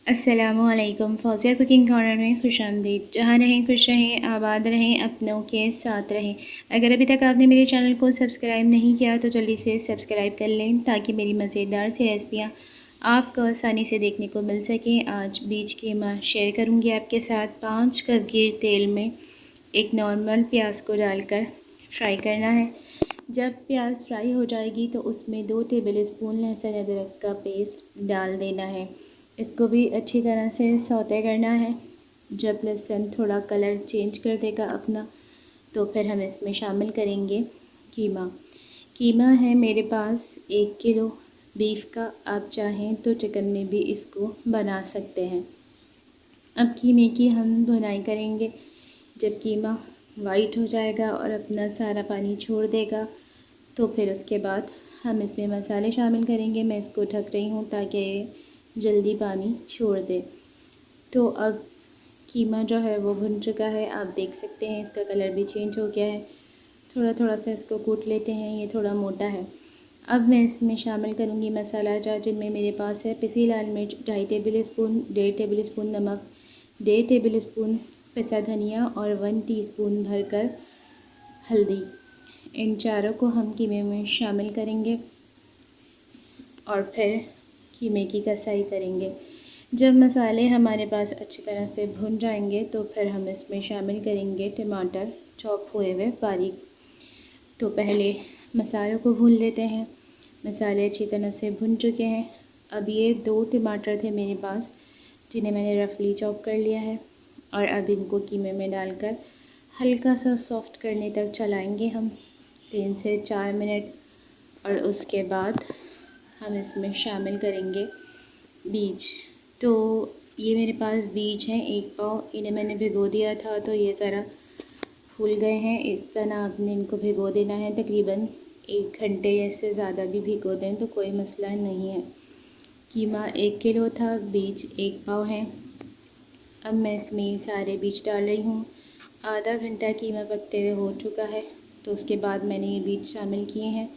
अस्सलामुअलैकुम। Fauzia cooking corner में खुशामदीद। जहाँ रहें खुश रहें, आबाद रहें, अपनों के साथ रहें। अगर अभी तक आपने मेरे चैनल को सब्सक्राइब नहीं किया तो जल्दी से सब्सक्राइब कर लें ताकि मेरी मज़ेदार सी रेसिपियाँ आपको आसानी से देखने को मिल सकें। आज बीज कीमा शेयर करूँगी आपके साथ। 5 कप गिर तेल में एक नॉर्मल प्याज को डालकर फ्राई करना है। जब प्याज फ्राई हो जाएगी तो उसमें 2 टेबल स्पून लहसुन अदरक का पेस्ट डाल देना है। इसको भी अच्छी तरह से सौते करना है। जब लहसुन थोड़ा कलर चेंज कर देगा अपना, तो फिर हम इसमें शामिल करेंगे कीमा। कीमा है मेरे पास 1 किलो बीफ का। आप चाहें तो चिकन में भी इसको बना सकते हैं। अब कीमे की हम भुनाई करेंगे। जब कीमा वाइट हो जाएगा और अपना सारा पानी छोड़ देगा तो फिर उसके बाद हम इसमें मसाले शामिल करेंगे। मैं इसको ढक रही हूँ ताकि ये जल्दी पानी छोड़ दे। तो अब कीमा जो है वो भुन चुका है, आप देख सकते हैं इसका कलर भी चेंज हो गया है। थोड़ा थोड़ा सा इसको कूट लेते हैं, ये थोड़ा मोटा है। अब मैं इसमें शामिल करूँगी मसाला जार, जिनमें मेरे पास है पिसी लाल मिर्च 2.5 टेबल स्पून, 1.5 टेबल स्पून नमक, 1.5 टेबल स्पून पिसा धनिया और 1 टीस्पून भरकर हल्दी। इन चारों को हम कीमे में शामिल करेंगे और फिर कीमे की कसाई करेंगे। जब मसाले हमारे पास अच्छी तरह से भुन जाएंगे तो फिर हम इसमें शामिल करेंगे टमाटर चॉप हुए हुए बारीक। तो पहले मसालों को भून लेते हैं। मसाले अच्छी तरह से भुन चुके हैं। अब ये 2 टमाटर थे मेरे पास, जिन्हें मैंने रफली चॉप कर लिया है और अब इनको कीमे में डालकर हल्का सा सॉफ्ट करने तक चलाएंगे हम 3 से 4 मिनट। और उसके बाद हम इसमें शामिल करेंगे बीज। तो ये मेरे पास बीज हैं 1 पाव। इन्हें मैंने भिगो दिया था तो ये ज़रा फूल गए हैं। इस तरह आपने इनको भिगो देना है, तकरीबन 1 घंटे या इससे ज़्यादा भी भिगो दें तो कोई मसला नहीं है। कीमा 1 किलो था, बीज 1 पाव हैं। अब मैं इसमें सारे बीज डाल रही हूँ। आधा घंटा कीमा पकते हुए हो चुका है तो उसके बाद मैंने ये बीज शामिल किए हैं।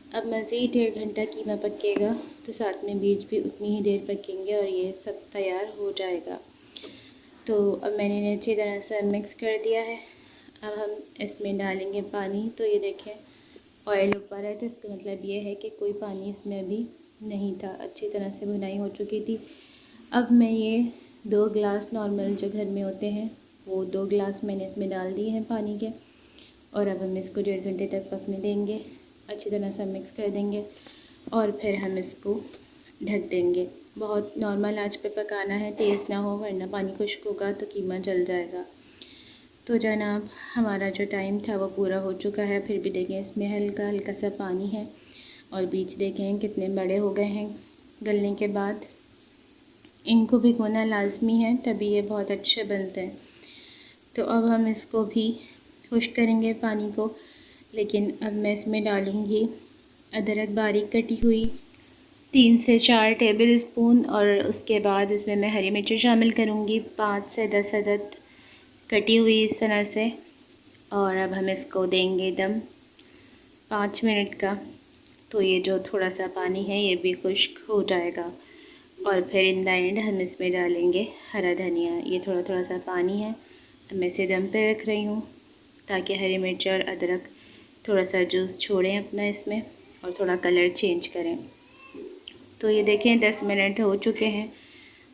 अब मज़ीद 1.5 घंटा कीमा पकेगा तो साथ में बीज भी उतनी ही देर पकेंगे और ये सब तैयार हो जाएगा। तो अब मैंने इन्हें अच्छी तरह से मिक्स कर दिया है। अब हम इसमें डालेंगे पानी। तो ये देखें ऑयल ऊपर है, तो इसका मतलब ये है कि कोई पानी इसमें अभी नहीं था, अच्छी तरह से भुनाई हो चुकी थी। अब मैं ये 2 गिलास नॉर्मल जो घर में होते हैं वो 2 गिलास मैंने इसमें डाल दिए हैं पानी के। और अब हम इसको 1.5 घंटे तक पकने देंगे। अच्छी तरह से मिक्स कर देंगे और फिर हम इसको ढक देंगे। बहुत नॉर्मल आंच पे पकाना है, तेज़ ना हो वरना पानी खुश्क होगा तो कीमा जल जाएगा। तो जनाब हमारा जो टाइम था वो पूरा हो चुका है। फिर भी देखें इसमें हल्का हल्का सा पानी है और बीज देखें कितने बड़े हो गए हैं। गलने के बाद इनको भिगोना लाजमी है, तभी ये बहुत अच्छे बनते हैं। तो अब हम इसको भी खुश्क करेंगे पानी को। लेकिन अब मैं इसमें डालूँगी अदरक बारीक कटी हुई 3 से 4 टेबल स्पून और उसके बाद इसमें मैं हरी मिर्ची शामिल करूँगी 5 से 10 अदद कटी हुई इस तरह से। और अब हम इसको देंगे दम 5 मिनट का। तो ये जो थोड़ा सा पानी है ये भी खुश्क हो जाएगा और फिर इन द एंड हम इसमें डालेंगे हरा धनिया। ये थोड़ा थोड़ा सा पानी है, मैं इसे दम पे रख रही हूँ ताकि हरी मिर्च और अदरक थोड़ा सा जूस छोड़ें अपना इसमें और थोड़ा कलर चेंज करें। तो ये देखें 10 मिनट हो चुके हैं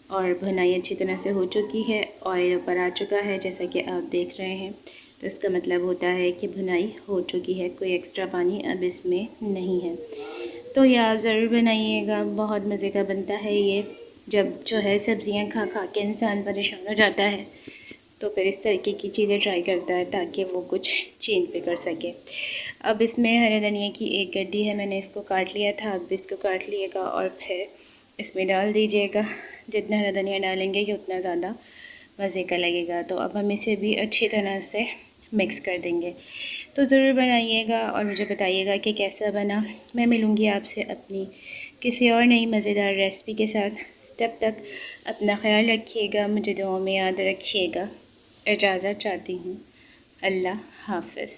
और भुनाई अच्छी तरह से हो चुकी है। ऑयल ऊपर आ चुका है जैसा कि आप देख रहे हैं। तो इसका मतलब होता है कि भुनाई हो चुकी है, कोई एक्स्ट्रा पानी अब इसमें नहीं है। तो ये आप ज़रूर बनाइएगा, बहुत मज़े का बनता है ये। जब जो है सब्ज़ियाँ खा खा के इंसान परेशान हो जाता है तो फिर इस तरीके की चीज़ें ट्राई करता है ताकि वो कुछ चेंज भी कर सके। अब इसमें हरे धनिया की 1 गड्डी है, मैंने इसको काट लिया था, अब इसको काट लिएगा और फिर इसमें डाल दीजिएगा। जितना हरा धनिया डालेंगे कि उतना ज़्यादा मज़े का लगेगा। तो अब हम इसे भी अच्छी तरह से मिक्स कर देंगे। तो ज़रूर बनाइएगा और मुझे बताइएगा कि कैसा बना। मैं मिलूँगी आपसे अपनी किसी और नई मज़ेदार रेसिपी के साथ। तब तक अपना ख्याल रखिएगा, मुझे दुआओं में याद रखिएगा। इजाज़त चाहती हूँ। अल्लाह हाफ़िज़।